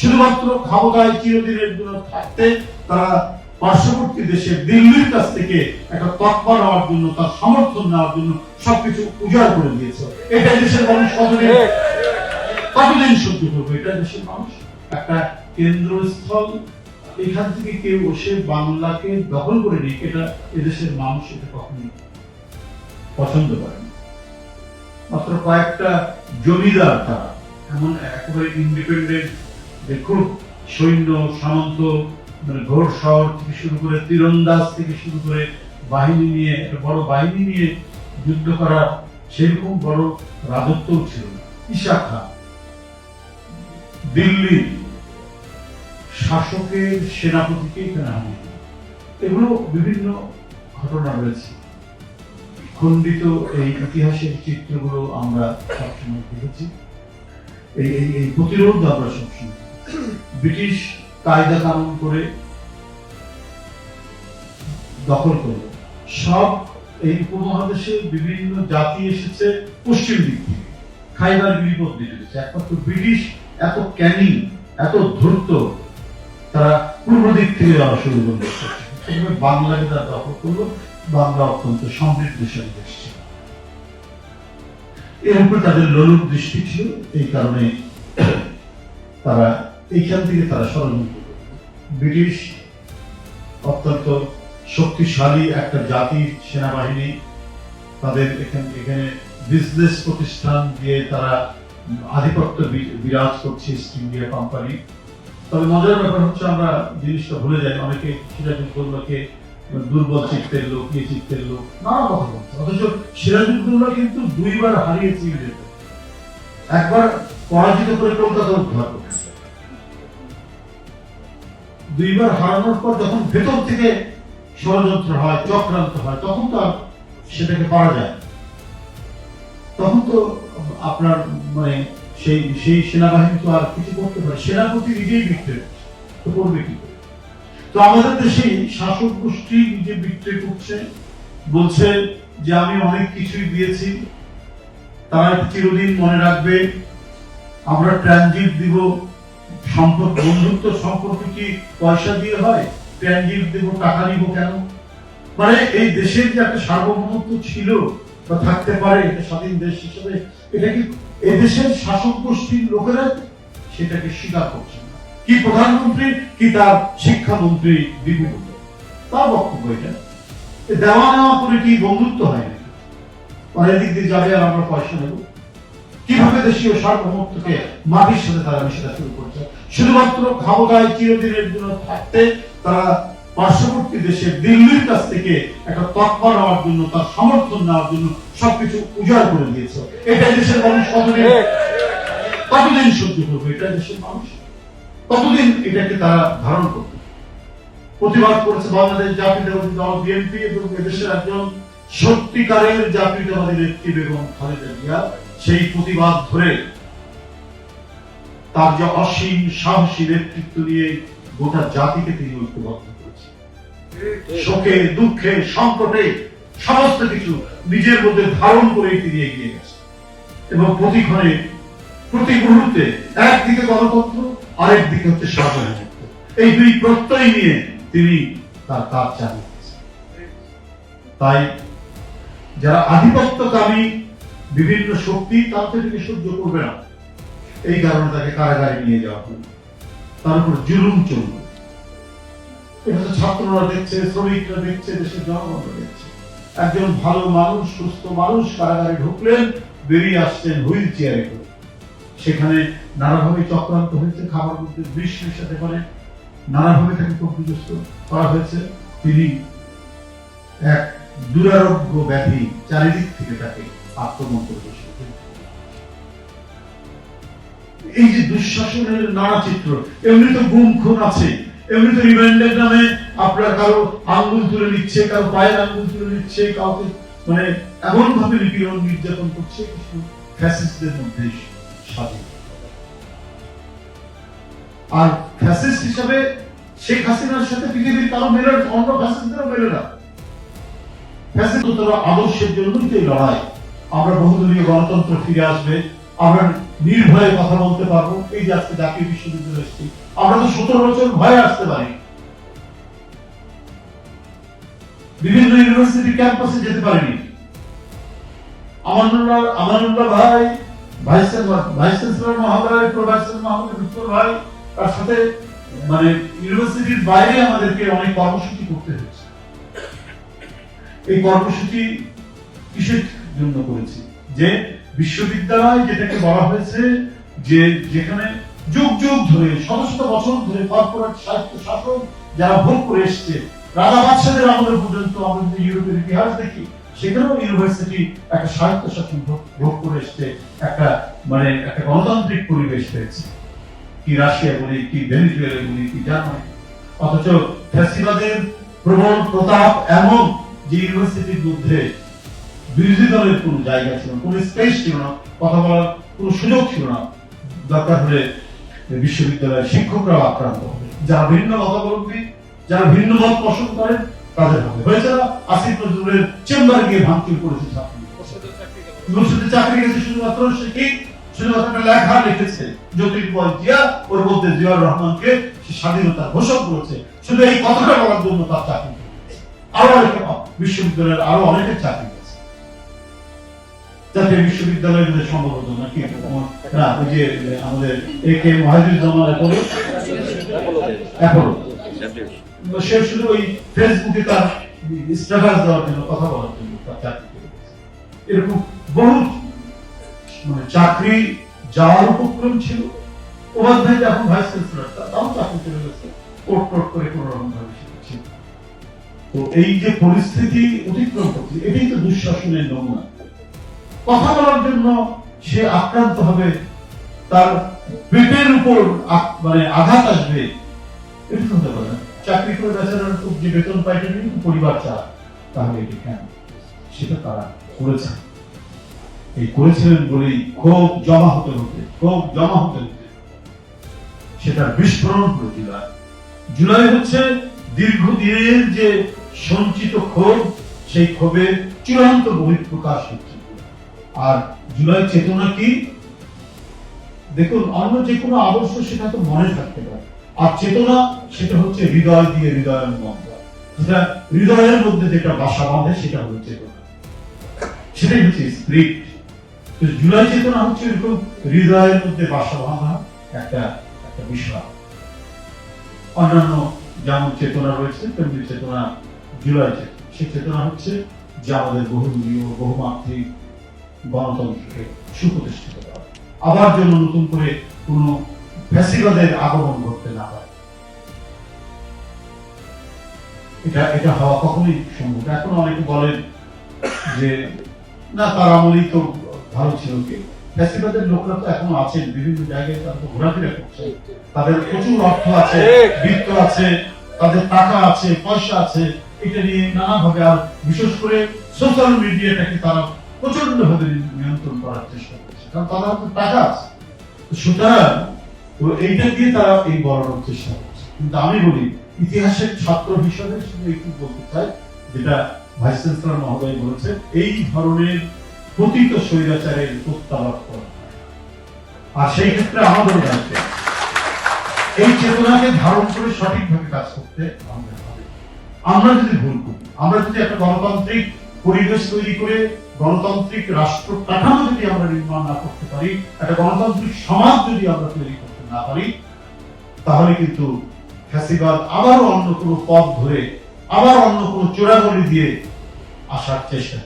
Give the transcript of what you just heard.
শুধুমাত্র ক্ষমতায় চিরদিনের জন্য থাকতে তারা পার্শ্ববর্তী দেশের দিল্লির কাছ থেকে একটা তৎপা নেওয়ার জন্য, তার সমর্থন নেওয়ার জন্য সবকিছু উজাড় করে দিয়েছে। এটা দেশের মানুষ কতদিন সহ্য করবে? এটা দেশের মানুষ একটা কেন্দ্রস্থল, এখান থেকে কেউ বসে বাংলাকে দখল করে নিক, এটা এদেশের মানুষ এটা কখনোই পছন্দ করে না। মাত্র কয়েকটা জমিদার তারা এমন একেবারে ইন্ডিপেন্ডেন্ট, যে খুব সৈন্য সামন্ত, মানে ঘোর শহর থেকে শুরু করে তীরন্দাজ থেকে শুরু করে বাহিনী নিয়ে, একটা বড় বাহিনী নিয়ে যুদ্ধ করা সেরকম বড় রাজত্বও ছিল না। ঈশা খান দিল্লির শাসকের সেনাপতিকে এখানে আনে, এগুলো বিভিন্ন ঘটনা রয়েছে। খণ্ডিত এই ইতিহাসের চিত্রগুলো আমরা সবসময় দেখেছি, এই প্রতিরোধ আমরা সবসময়। ব্রিটিশ কায়দা কানুন করে দখল করলো সব, এই উপমহাদেশে বিভিন্ন জাতি এসেছে পশ্চিম দিক থেকে, খাইবার গিরিপথ দিয়ে এসেছে। একমাত্র ব্রিটিশ এত ক্যানিং, এত ধূর্ত, তারা পূর্ব দিক থেকে যাওয়া শুরু করলো, বাংলাকে তারা দখল করলো। বাংলা অত্যন্ত সমৃদ্ধশালী দেশ ছিল, এর উপরে তাদের লোলুপ দৃষ্টি ছিল। এই কারণে তারা এইখান থেকে তারা ষড়যন্ত্র করল। ব্রিটিশ অত্যন্ত শক্তিশালী একটা জাতির সেনাবাহিনী, তাদের এখানে বিজনেস প্রতিষ্ঠান দিয়ে তারা আধিপত্য বিরাজ করছে, ইস্ট ইন্ডিয়া কোম্পানি। তবে মজার ব্যাপার হচ্ছে আমরা জিনিসটা ভুলে যাই, অনেকে সিরাজউদ্দৌলাকে দুর্বল চিত্তের লোক, ইয়ে চিত্তের লোক, নানা কথা বলছে, অথচ সিরাজউদ্দৌলা কিন্তু দুইবার হারিয়েছে ইংরেজদের, একবার পরাজিত করে কলকাতা উদ্ধার করেছে। দুইবার হারানোর পর যখন ভেতর থেকে ষড়যন্ত্র হয়, চক্রান্ত হয়, তখন তো সেটাকে পারা যায়, তখন তো আপনার মানে সেই সেনাবাহিনী তো আর কিছু করতে পারে, সেনাপতি নিজেই বিক্রি তো করবে কি করে? তো আমাদের দেশে শাসক গোষ্ঠী নিজে বিক্রি করছে, বলছে যে আমি অনেক কিছুই দিয়েছি, তারা চিরদিন মনে রাখবে, আমরা ট্রানজিট দিব, সম্পদ বন্ধুত্ব সম্পর্ক কি পয়সা দিয়ে হয়? ট্রানজিট দেব, টাকা নিব কেন? মানে এই দেশের যে একটা সার্বভৌমত্ব ছিল বা থাকতে পারে, এটা স্বাধীন দেশ হিসেবে, এটা কি এই দেশের শাসক গোষ্ঠীর লোকেরা সেটাকে স্বীকার করছে না। কি প্রধানমন্ত্রী, কি তার শিক্ষামন্ত্রী দিবি বলে তার বক্তব্য এটা। দেওয়া নেওয়া করে কি বন্ধুত্ব হয় নাকি? অনেক দিক দিয়ে যাবে আর আমরা পয়সা নেব? কিভাবে দেশীয় সার্বভৌমত্বকে মাটির সাথে তারা মিশে শুরু করছে? শুধুমাত্র ক্ষমতায় চিরদিনের জন্য থাকতে তারা পার্শ্ববর্তী দেশের দিল্লির কাছ থেকে একটা তৎপা নেওয়ার জন্য, তার সমর্থন নেওয়ার জন্য সবকিছু উজাড় করে দিয়েছে। এটা দেশের মানুষ কতদিন সহ্য করবে? এটা দেশের মানুষ কতদিন এটাকে তারা ধারণ করবে? প্রতিবাদ করেছে বাংলাদেশ জাতীয়তাবাদী দল বিএনপি এবং এদেশের একজন সত্যিকারের জাতীয়তাবাদী নেত্রী বেগম খালেদা জিয়া। সেই প্রতিবাদ ধরে তার যে অসীম সাহসী নেতৃত্ব নিয়ে গোটা জাতিকে তিনি ঐক্যবদ্ধ করেছেন। শোকে, দুঃখে, সংকটে সমস্ত কিছু নিজের মধ্যে ধারণ করে তিনি এগিয়ে গেছেন এবং প্রতিক্ষণে, প্রতি মুহূর্তে একদিকে গণতন্ত্র, আরেক দিকে হচ্ছে সার্বভৌমত্ব, এই দুই প্রত্যয় নিয়ে তিনি তার কাজ চালিয়ে গেছেন। তাই যারা আধিপত্যকামী বিভিন্ন শক্তি, তার থেকে সহ্য করবে না, এই কারণে তাকে কারাগারে নিয়ে যাওয়া হবে, তার উপর জুলুম চলবে। এটা তো ছাত্ররা দেখছে, শ্রমিকরা দেখছে, দেশের জনগণ দেখছে। একজন ভালো মানুষ, সুস্থ মানুষ কারাগারে ঢুকলেন, বেরিয়ে আসছেন হুইল চেয়ারে করে। সেখানে নানাভাবে চক্রান্ত হয়েছে, খাবার মধ্যে বিষ মেশাতে পারে, নানাভাবে তাকে ক্ষতিগ্রস্ত করা হয়েছে। তিনি এক দুরারোগ্য ব্যাধি চারিদিক থেকে তাকে আক্রমণ করে বসে। এই যে দুঃশাসনের নানা চিত্র, এমনি তো গুম খুন আছে, এমনি তো রিমান্ডের নামে আপনার কারো আঙ্গুল তুলে নিচ্ছে, কারো পায়ের আঙ্গুল তুলে নিচ্ছে, কাউকে মানে এমন ভাবে নিপীড়ন নির্যাতন করছে, কিছু ফ্যাসিস্টদের মধ্যে স্বাধীন। আর ফ্যাসিস্ট হিসাবে শেখ হাসিনার সাথে পৃথিবীর কারো মেলে, অন্য ফ্যাসিস্টদেরও মেলে না। ফ্যাসিস্ট আদর্শের জন্যই তো এই লড়াই। আমরা বহুদলীয় গণতন্ত্র ফিরে আসবে, আমরা নির্ভয়ে কথা বলতে পারবো। এই যে আজকে জাতীয় বিশ্ববিদ্যালয়ে এসেছি, আমরা তো 17 বছর ভয়ে আসতে পারি, বিভিন্ন ইউনিভার্সিটি ক্যাম্পাসে যেতে পারিনি। আমানুল্লাহ ভাই, ভাইস চ্যান্সেলর মহোদয়, প্রো ভাইস চ্যান্সেলর মহোদয় বিপ্লব ভাই, তার সাথে মানে ইউনিভার্সিটির বাইরে আমাদেরকে অনেক কর্মসূচি করতে হয়েছে। এই কর্মসূচি কিসের জন্য করেছি? যে বিশ্ববিদ্যালয় যেটাকে বলা হয়েছে যে যেখানে যুগ যুগ ধরে শত শত বছর ধরে কর্পোরেট সাহিত্য শাসন যারা ভোগ করে এসছে, রাজা বাদশাদের আমল পর্যন্ত আমরা যদি ইউরোপের ইতিহাস দেখি, সেখানেও ইউনিভার্সিটি একটা সাহিত্য শাসন ভোগ করে এসছে, একটা মানে একটা গণতান্ত্রিক পরিবেশ পেয়েছে। কি রাশিয়া বলি, কি ভেনেজুয়েলা বলি, কি জার্মানি। অথচ ফ্যাসিবাদের প্রবল প্রতাপ এমন যে ইউনিভার্সিটির মধ্যে বিরোধী দলের কোনো জায়গা ছিল না, কোনো স্পেস ছিল না, কথা বলার কোনো সুযোগ ছিল না। দরকার হলে বিশ্ববিদ্যালয়ের শিক্ষকরাও আক্রান্ত হবে, যারা ভিন্ন মতাবলম্বী, যারা ভিন্ন মত পোষণ করেন তাদের হবে। হয়েছে না আসিফ নজরুলের চেম্বারে গিয়ে ভাঙচুর করেছে ছাত্রী, চাকরি গেছে শুধুমাত্র সে কি শুধুমাত্র একটা লেখা লিখেছে জ্যোতির্ময় জিয়া, ওর মধ্যে জিয়াউর রহমানকে সে স্বাধীনতার ঘোষক করেছে, শুধু এই কথাটা বলার জন্য তার চাকরি। আরো অনেকে বিশ্ববিদ্যালয়ের আরো অনেকের চাকরি গেছে। জাতীয় বিশ্ববিদ্যালয়ের মধ্যে সম্ভবত নাকি না, ওই যে আমাদের একে মহাজিদুজ্জামান অ্যাপোলো, সে শুধু ওই ফেসবুকে তার স্ট্যাটাস দেওয়ার জন্য, কথা বলার জন্য তার চাকরি করে গেছে। এরকম বহু মানে চাকরি যাওয়ার উপক্রম ছিল। উপাধ্যায় যখন ভাইস চ্যান্সেলর, তাও চাকরি চলে গেছে, কোর্ট করে কোনো রকম ভাবে ছিল। তো এই যে পরিস্থিতি অতিক্রম করছে, এটাই তো দুঃশাসনের নমুনা। কথা বলার জন্য সে আক্রান্ত হবে, তার পেটের উপর মানে আঘাত আসবে, এটা হতে পারে না। চাকরি করে বেচারার যে বেতন পাইতে নেই, পরিবার চায়, তাহলে এটি কেন? সেটা তারা করেছে। এই করেছিলেন বলেই ক্ষোভ জমা হতে সেটার বিস্ফোরণ হলো জুলাই। জুলাই হচ্ছে দীর্ঘদিনের যে সঞ্চিত ক্ষোভ, সেই ক্ষোভের চূড়ান্ত বহিঃপ্রকাশ হচ্ছে। আর জুলাই চেতনা কি? দেখুন, অন্য যে কোনো আদর্শ সেটা তো মনে থাকতে পারে, আর চেতনা সেটা হচ্ছে হৃদয় দিয়ে হৃদয়ঙ্গম, যেটা হৃদয়ের মধ্যে যেটা বাসা বাঁধে সেটা হলো চেতনা, সেটাই হচ্ছে স্পিরিট। জুলাই চেতনা হচ্ছে এরকম হৃদয়ের মধ্যে বাসা বাঁধা একটা বিষয়। অন্যান্য যেমন চেতনা রয়েছে তেমনি চেতনা জুলাই চেতনা। সেই চেতনা হচ্ছে যে আমাদের বহুদলীয় বহুমাত্রিক গণতন্ত্রকে সুপ্রতিষ্ঠিত করা, আবার যেন নতুন করে কোনো ফ্যাসিবাদের আগমন ঘটতে না পারে। এটা হওয়া কখনোই সম্ভব। এখন অনেকে বলেন যে না, তার আমলেই তো ভালো ছিল। কে? ফ্যাসিবাদের লোকরা তো এখনো আছেন, বিভিন্ন জায়গায় তারা তো ঘোরাফেরা করছে, তাদের প্রচুর অর্থ আছে, বৃত্ত আছে, তাদের টাকা আছে, পয়সা আছে, এটা নিয়ে নানাভাবে, আর বিশেষ করে সোশ্যাল মিডিয়াটাকে তারা প্রচন্ড ভাবে নিয়ন্ত্রণ করার চেষ্টা করছে, কারণ তাদের হাতে টাকা আছে। সুতরাং এইটা দিয়ে তারা এই বলানোর চেষ্টা করছে। কিন্তু আমি বলি, ইতিহাসের ছাত্র হিসাবে শুধু একটু বলতে চাই, যেটা ভাইস চ্যান্সেলর মহোদয় বলেছে, এই ধরনের পতিত স্বৈরাচারের প্রত্যাবাদ করা। আর সেই ক্ষেত্রে আমাদের দায়িত্ব এই চেতনাকে ধারণ করে সঠিকভাবে কাজ করতে আমাদের হবে। আমরা যদি ভুল করি, আমরা যদি একটা গণতান্ত্রিক পরিবেশ তৈরি করে গণতান্ত্রিক রাষ্ট্র কাঠামো যদি আমরা নির্মাণ না করতে পারি, একটা গণতান্ত্রিক সমাজ যদি আমরা তৈরি করতে না পারি, তাহলে কিন্তু ফ্যাসিবাদ আবারও অন্য কোনো পথ ধরে, আবার অন্য কোনো চোরাগলি দিয়ে আসার চেষ্টা